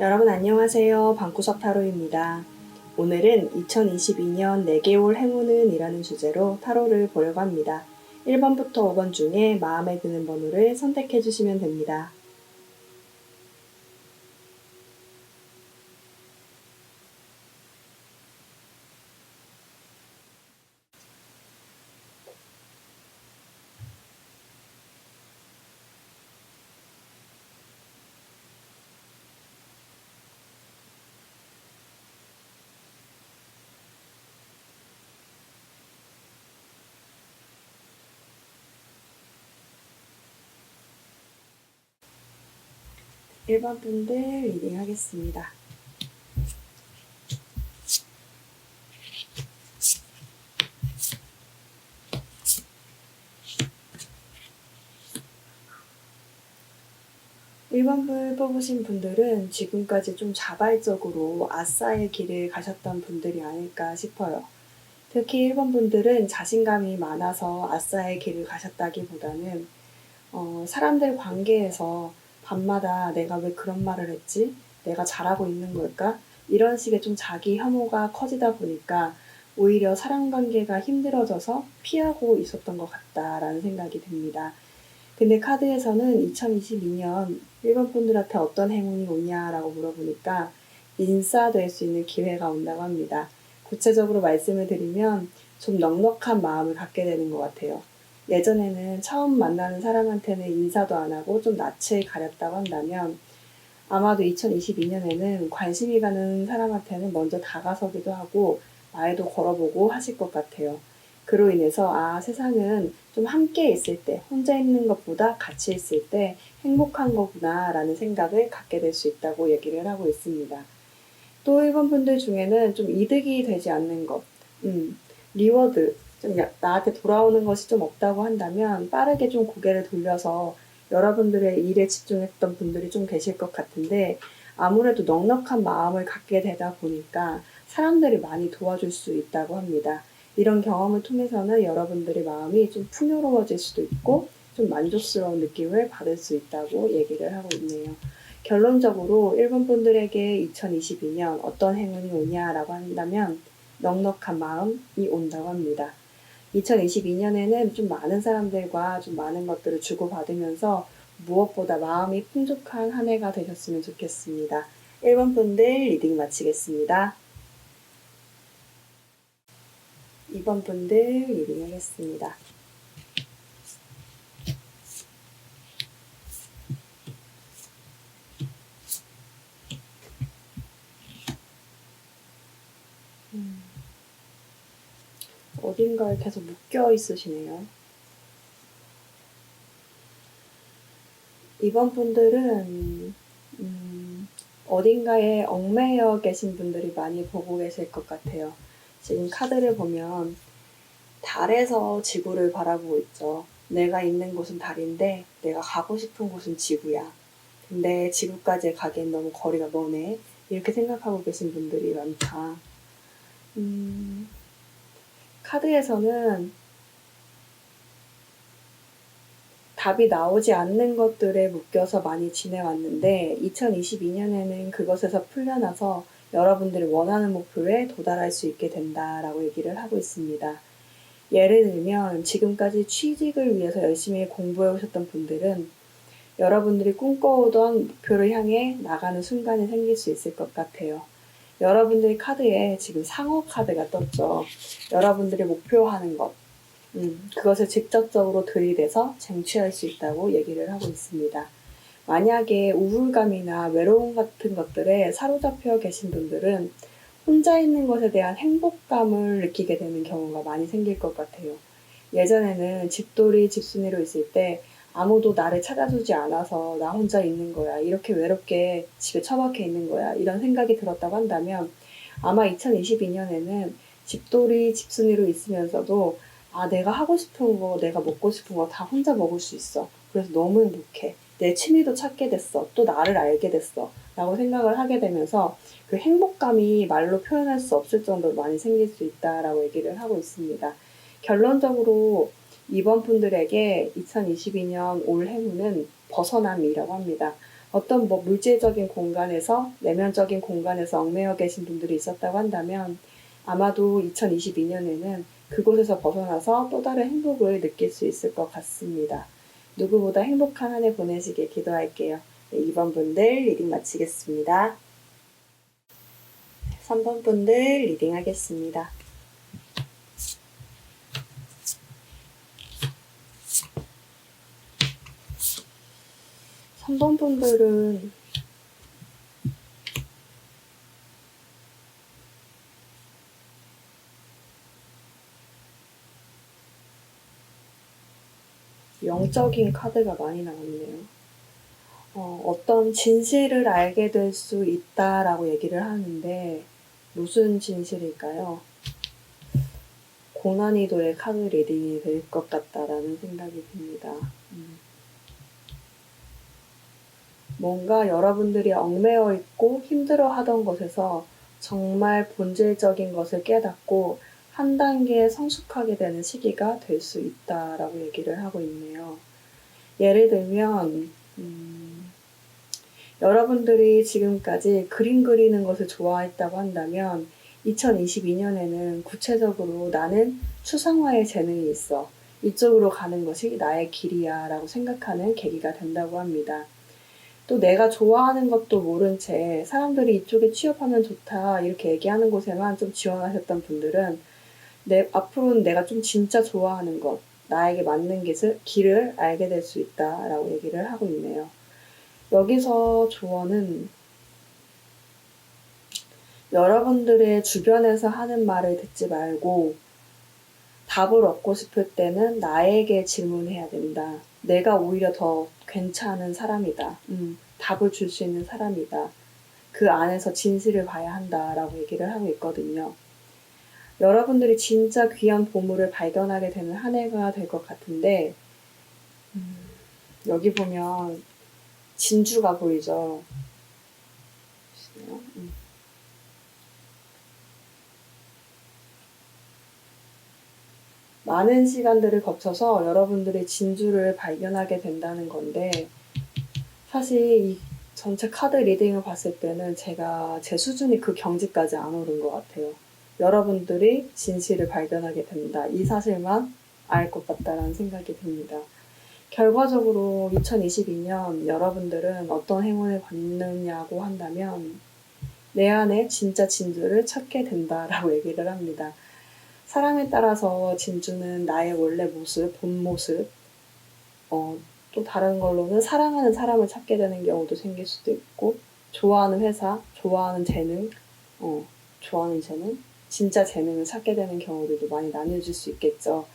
여러분 안녕하세요. 방구석 타로입니다. 오늘은 2022년 4개월 행운은 이라는 주제로 타로를 보려고 합니다. 1번부터 5번 중에 마음에 드는 번호를 선택해 주시면 됩니다. 일 번 분들 리딩 하겠습니다. 일 번 불 뽑으신 분들은 지금까지 좀 자발적으로 아싸의 길을 가셨던 분들이 아닐까 싶어요. 특히 1번 분들은 자신감이 많아서 아싸의 길을 가셨다기보다는 사람들 관계에서 밤마다 내가 왜 그런 말을 했지? 내가 잘하고 있는 걸까? 이런 식의 좀 자기 혐오가 커지다 보니까 오히려 사람 관계가 힘들어져서 피하고 있었던 것 같다라는 생각이 듭니다. 근데 카드에서는 2022년 1번 분들한테 어떤 행운이 오냐라고 물어보니까 인싸될 수 있는 기회가 온다고 합니다. 구체적으로 말씀을 드리면 좀 넉넉한 마음을 갖게 되는 것 같아요. 예전에는 처음 만나는 사람한테는 인사도 안 하고 좀 낯을 가렸다고 한다면 아마도 2022년에는 관심이 가는 사람한테는 먼저 다가서기도 하고 말도 걸어보고 하실 것 같아요. 그로 인해서 세상은 좀 함께 있을 때, 혼자 있는 것보다 같이 있을 때 행복한 거구나 라는 생각을 갖게 될 수 있다고 얘기를 하고 있습니다. 또 1번 분들 중에는 좀 이득이 되지 않는 것, 리워드, 좀 나한테 돌아오는 것이 좀 없다고 한다면 빠르게 좀 고개를 돌려서 여러분들의 일에 집중했던 분들이 좀 계실 것 같은데 아무래도 넉넉한 마음을 갖게 되다 보니까 사람들이 많이 도와줄 수 있다고 합니다. 이런 경험을 통해서는 여러분들의 마음이 좀 풍요로워질 수도 있고 좀 만족스러운 느낌을 받을 수 있다고 얘기를 하고 있네요. 결론적으로 1번 분들에게 2022년 어떤 행운이 오냐라고 한다면 넉넉한 마음이 온다고 합니다. 2022년에는 좀 많은 사람들과 좀 많은 것들을 주고받으면서 무엇보다 마음이 풍족한 한 해가 되셨으면 좋겠습니다. 1번 분들 리딩 마치겠습니다. 2번 분들 리딩 하겠습니다. 어딘가에 계속 묶여 있으시네요. 이번 분들은 어딘가에 얽매여 계신 분들이 많이 보고 계실 것 같아요. 지금 카드를 보면 달에서 지구를 바라보고 있죠. 내가 있는 곳은 달인데 내가 가고 싶은 곳은 지구야. 근데 지구까지 가기엔 너무 거리가 머네. 이렇게 생각하고 계신 분들이 많다. 카드에서는 답이 나오지 않는 것들에 묶여서 많이 지내왔는데 2022년에는 그것에서 풀려나서 여러분들이 원하는 목표에 도달할 수 있게 된다라고 얘기를 하고 있습니다. 예를 들면 지금까지 취직을 위해서 열심히 공부해 오셨던 분들은 여러분들이 꿈꿔오던 목표를 향해 나가는 순간이 생길 수 있을 것 같아요. 여러분들의 카드에 지금 상어 카드가 떴죠. 여러분들이 목표하는 것, 그것을 직접적으로 들이대서 쟁취할 수 있다고 얘기를 하고 있습니다. 만약에 우울감이나 외로움 같은 것들에 사로잡혀 계신 분들은 혼자 있는 것에 대한 행복감을 느끼게 되는 경우가 많이 생길 것 같아요. 예전에는 집돌이 집순이로 있을 때 아무도 나를 찾아주지 않아서 나 혼자 있는 거야. 이렇게 외롭게 집에 처박혀 있는 거야. 이런 생각이 들었다고 한다면 아마 2022년에는 집돌이 집순이로 있으면서도 내가 하고 싶은 거, 내가 먹고 싶은 거 다 혼자 먹을 수 있어. 그래서 너무 행복해. 내 취미도 찾게 됐어. 또 나를 알게 됐어. 라고 생각을 하게 되면서 그 행복감이 말로 표현할 수 없을 정도로 많이 생길 수 있다라고 얘기를 하고 있습니다. 결론적으로 이번 분들에게 2022년 올 행운은 벗어남이라고 합니다. 어떤 물질적인 공간에서, 내면적인 공간에서 얽매여 계신 분들이 있었다고 한다면 아마도 2022년에는 그곳에서 벗어나서 또 다른 행복을 느낄 수 있을 것 같습니다. 누구보다 행복한 한 해 보내시길 기도할게요. 네, 2번 분들 리딩 마치겠습니다. 3번 분들 리딩 하겠습니다. 3번 분들은 영적인 카드가 많이 나왔네요. 어떤 진실을 알게 될 수 있다라고 얘기를 하는데 무슨 진실일까요? 고난이도의 카드 리딩이 될 것 같다라는 생각이 듭니다. 뭔가 여러분들이 얽매여 있고 힘들어 하던 것에서 정말 본질적인 것을 깨닫고 한 단계 성숙하게 되는 시기가 될 수 있다라고 얘기를 하고 있네요. 예를 들면 여러분들이 지금까지 그림 그리는 것을 좋아했다고 한다면 2022년에는 구체적으로 나는 추상화의 재능이 있어. 이쪽으로 가는 것이 나의 길이야 라고 생각하는 계기가 된다고 합니다. 또 내가 좋아하는 것도 모른 채 사람들이 이쪽에 취업하면 좋다 이렇게 얘기하는 곳에만 좀 지원하셨던 분들은 앞으로는 내가 좀 진짜 좋아하는 것, 나에게 맞는 길을 알게 될 수 있다라고 얘기를 하고 있네요. 여기서 조언은 여러분들의 주변에서 하는 말을 듣지 말고 답을 얻고 싶을 때는 나에게 질문해야 된다. 내가 오히려 더 괜찮은 사람이다. 답을 줄 수 있는 사람이다. 그 안에서 진실을 봐야 한다라고 얘기를 하고 있거든요. 여러분들이 진짜 귀한 보물을 발견하게 되는 한 해가 될 것 같은데 여기 보면 진주가 보이죠. 많은 시간들을 거쳐서 여러분들의 진주를 발견하게 된다는 건데, 사실 이 전체 카드 리딩을 봤을 때는 제가 제 수준이 그 경지까지 안 오른 것 같아요. 여러분들이 진실을 발견하게 된다. 이 사실만 알 것 같다라는 생각이 듭니다. 결과적으로 2022년 여러분들은 어떤 행운을 받느냐고 한다면 내 안에 진짜 진주를 찾게 된다라고 얘기를 합니다. 사람에 따라서 진주는 나의 원래 모습, 본 모습, 또 다른 걸로는 사랑하는 사람을 찾게 되는 경우도 생길 수도 있고, 좋아하는 회사, 좋아하는 재능, 진짜 재능을 찾게 되는 경우들도 많이 나뉘어질 수 있겠죠.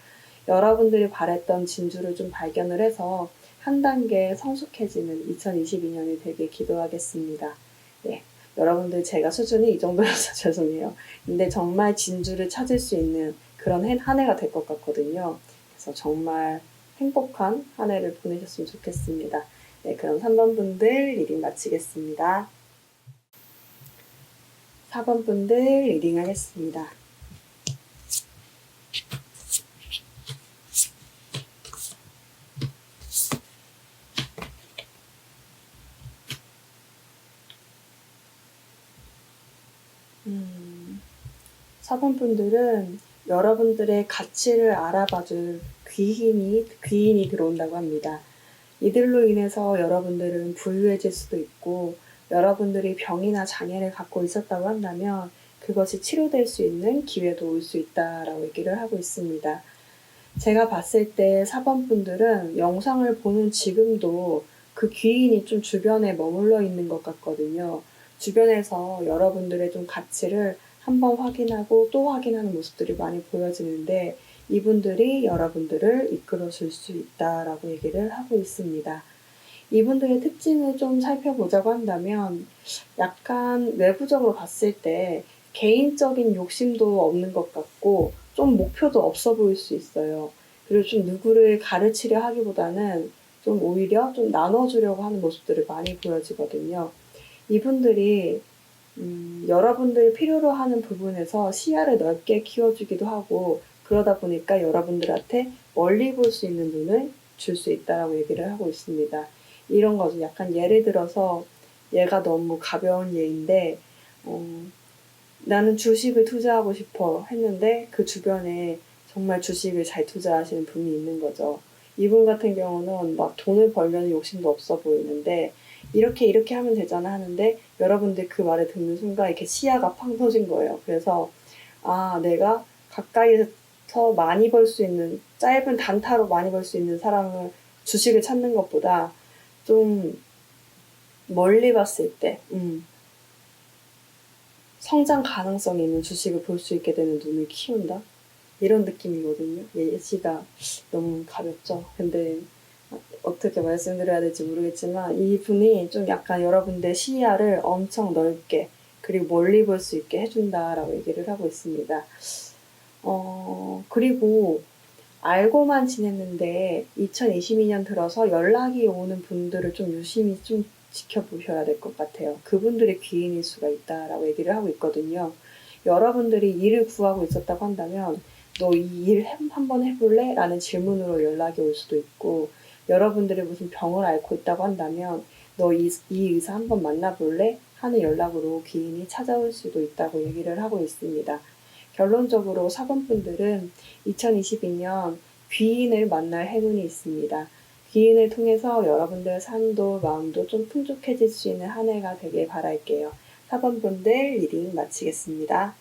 여러분들이 바랬던 진주를 좀 발견을 해서 한 단계 성숙해지는 2022년이 되길 기도하겠습니다. 네, 여러분들 제가 수준이 이 정도여서 죄송해요. 근데 정말 진주를 찾을 수 있는 그런 한 해가 될 것 같거든요. 그래서 정말 행복한 한 해를 보내셨으면 좋겠습니다. 네, 그럼 3번 분들 리딩 마치겠습니다. 4번 분들 리딩 하겠습니다. 음, 4번 분들은 여러분들의 가치를 알아봐줄 귀인이 들어온다고 합니다. 이들로 인해서 여러분들은 부유해질 수도 있고, 여러분들이 병이나 장애를 갖고 있었다고 한다면 그것이 치료될 수 있는 기회도 올 수 있다라고 얘기를 하고 있습니다. 제가 봤을 때 4번 분들은 영상을 보는 지금도 그 귀인이 좀 주변에 머물러 있는 것 같거든요. 주변에서 여러분들의 좀 가치를 한번 확인하고 또 확인하는 모습들이 많이 보여지는데, 이분들이 여러분들을 이끌어 줄 수 있다라고 얘기를 하고 있습니다. 이분들의 특징을 좀 살펴보자고 한다면, 약간 외부적으로 봤을 때 개인적인 욕심도 없는 것 같고 좀 목표도 없어 보일 수 있어요. 그리고 좀 누구를 가르치려 하기보다는 좀 오히려 좀 나눠주려고 하는 모습들이 많이 보여지거든요. 이분들이 여러분들이 필요로 하는 부분에서 시야를 넓게 키워주기도 하고, 그러다 보니까 여러분들한테 멀리 볼 수 있는 눈을 줄 수 있다라고 얘기를 하고 있습니다. 이런 거죠. 약간 예를 들어서 얘가 너무 가벼운 예인데, 나는 주식을 투자하고 싶어 했는데 그 주변에 정말 주식을 잘 투자하시는 분이 있는 거죠. 이분 같은 경우는 막 돈을 벌려는 욕심도 없어 보이는데, 이렇게 하면 되잖아 하는데 여러분들 그 말을 듣는 순간 이렇게 시야가 팡 터진 거예요. 그래서 내가 가까이서 많이 벌 수 있는, 짧은 단타로 많이 벌 수 있는 사람을, 주식을 찾는 것보다 좀 멀리 봤을 때 성장 가능성이 있는 주식을 볼 수 있게 되는 눈을 키운다? 이런 느낌이거든요. 예시가 너무 가볍죠. 근데 어떻게 말씀드려야 될지 모르겠지만, 이분이 좀 약간 여러분들 시야를 엄청 넓게 그리고 멀리 볼 수 있게 해준다라고 얘기를 하고 있습니다. 그리고 알고만 지냈는데 2022년 들어서 연락이 오는 분들을 좀 유심히 좀 지켜보셔야 될 것 같아요. 그분들의 귀인일 수가 있다라고 얘기를 하고 있거든요. 여러분들이 일을 구하고 있었다고 한다면 너 이 일 한번 해볼래? 라는 질문으로 연락이 올 수도 있고, 여러분들이 무슨 병을 앓고 있다고 한다면 너 이 의사 한번 만나볼래? 하는 연락으로 귀인이 찾아올 수도 있다고 얘기를 하고 있습니다. 결론적으로 4번 분들은 2022년 귀인을 만날 행운이 있습니다. 귀인을 통해서 여러분들의 삶도 마음도 좀 풍족해질 수 있는 한 해가 되길 바랄게요. 4번 분들 리딩 마치겠습니다.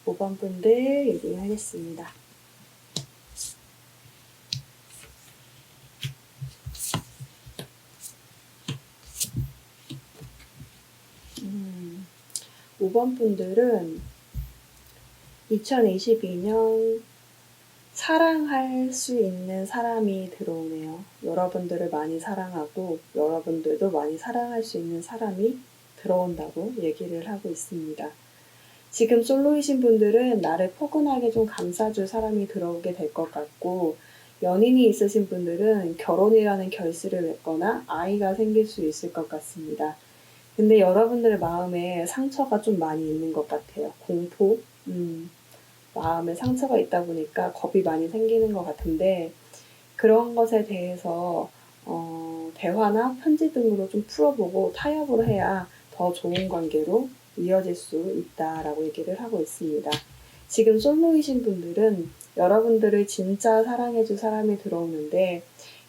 5번 분들 리딩 하겠습니다. 5번 분들은 2022년 사랑할 수 있는 사람이 들어오네요. 여러분들을 많이 사랑하고 여러분들도 많이 사랑할 수 있는 사람이 들어온다고 얘기를 하고 있습니다. 지금 솔로이신 분들은 나를 포근하게 좀 감싸줄 사람이 들어오게 될 것 같고, 연인이 있으신 분들은 결혼이라는 결실을 맺거나 아이가 생길 수 있을 것 같습니다. 근데 여러분들의 마음에 상처가 좀 많이 있는 것 같아요. 공포, 마음에 상처가 있다 보니까 겁이 많이 생기는 것 같은데 그런 것에 대해서 대화나 편지 등으로 좀 풀어보고 타협을 해야 더 좋은 관계로 이어질 수 있다라고 얘기를 하고 있습니다. 지금 솔로이신 분들은 여러분들을 진짜 사랑해줄 사람이 들어오는데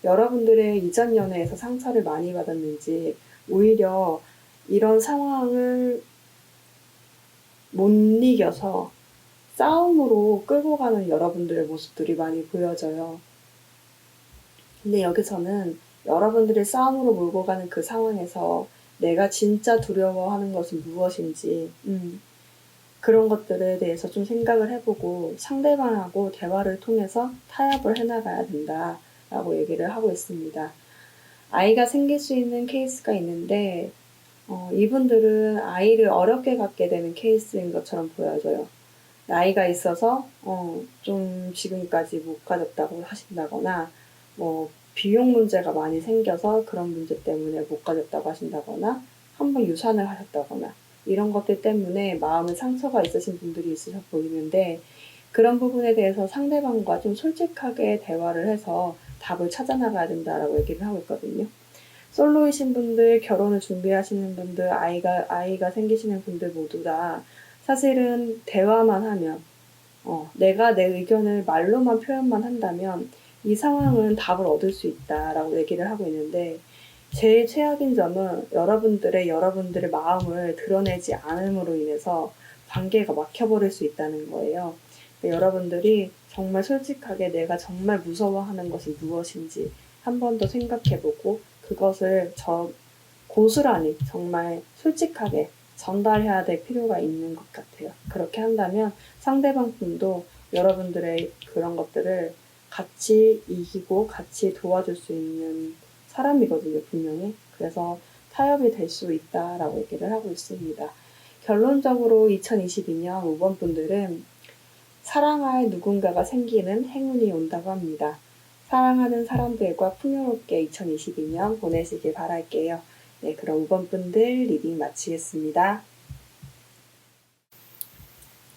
여러분들의 이전 연애에서 상처를 많이 받았는지 오히려 이런 상황을 못 이겨서 싸움으로 끌고 가는 여러분들의 모습들이 많이 보여져요. 근데 여기서는 여러분들이 싸움으로 몰고 가는 그 상황에서 내가 진짜 두려워하는 것은 무엇인지, 그런 것들에 대해서 좀 생각을 해보고 상대방하고 대화를 통해서 타협을 해나가야 된다라고 얘기를 하고 있습니다. 아이가 생길 수 있는 케이스가 있는데, 이분들은 아이를 어렵게 갖게 되는 케이스인 것처럼 보여져요. 나이가 있어서 좀 지금까지 못 가졌다고 하신다거나 비용 문제가 많이 생겨서 그런 문제 때문에 못 가졌다고 하신다거나 한번 유산을 하셨다거나 이런 것들 때문에 마음에 상처가 있으신 분들이 있으셔 보이는데 그런 부분에 대해서 상대방과 좀 솔직하게 대화를 해서 답을 찾아나가야 된다라고 얘기를 하고 있거든요. 솔로이신 분들, 결혼을 준비하시는 분들, 아이가 생기시는 분들 모두 다 사실은 대화만 하면, 내가 내 의견을 말로만 표현만 한다면 이 상황은 답을 얻을 수 있다라고 얘기를 하고 있는데 제일 최악인 점은 여러분들의 마음을 드러내지 않음으로 인해서 관계가 막혀버릴 수 있다는 거예요. 여러분들이 정말 솔직하게 내가 정말 무서워하는 것이 무엇인지 한 번 더 생각해보고 그것을 고스란히 정말 솔직하게 전달해야 될 필요가 있는 것 같아요. 그렇게 한다면 상대방 분도 여러분들의 그런 것들을 같이 이기고 같이 도와줄 수 있는 사람이거든요, 분명히. 그래서 타협이 될 수 있다라고 얘기를 하고 있습니다. 결론적으로 2022년 5번 분들은 사랑할 누군가가 생기는 행운이 온다고 합니다. 사랑하는 사람들과 풍요롭게 2022년 보내시길 바랄게요. 네, 그럼 5번 분들 리딩 마치겠습니다.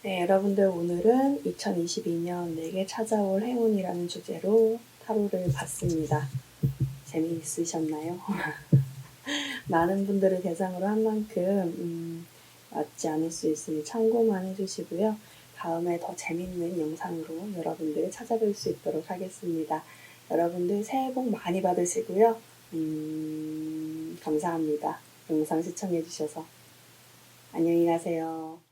네, 여러분들 오늘은 2022년 내게 찾아올 행운이라는 주제로 타로를 봤습니다. 재미있으셨나요? 많은 분들을 대상으로 한 만큼 맞지 않을 수 있으니 참고만 해주시고요. 다음에 더 재밌는 영상으로 여러분들 찾아뵐 수 있도록 하겠습니다. 여러분들 새해 복 많이 받으시고요. 감사합니다. 영상 시청해주셔서. 안녕히 가세요.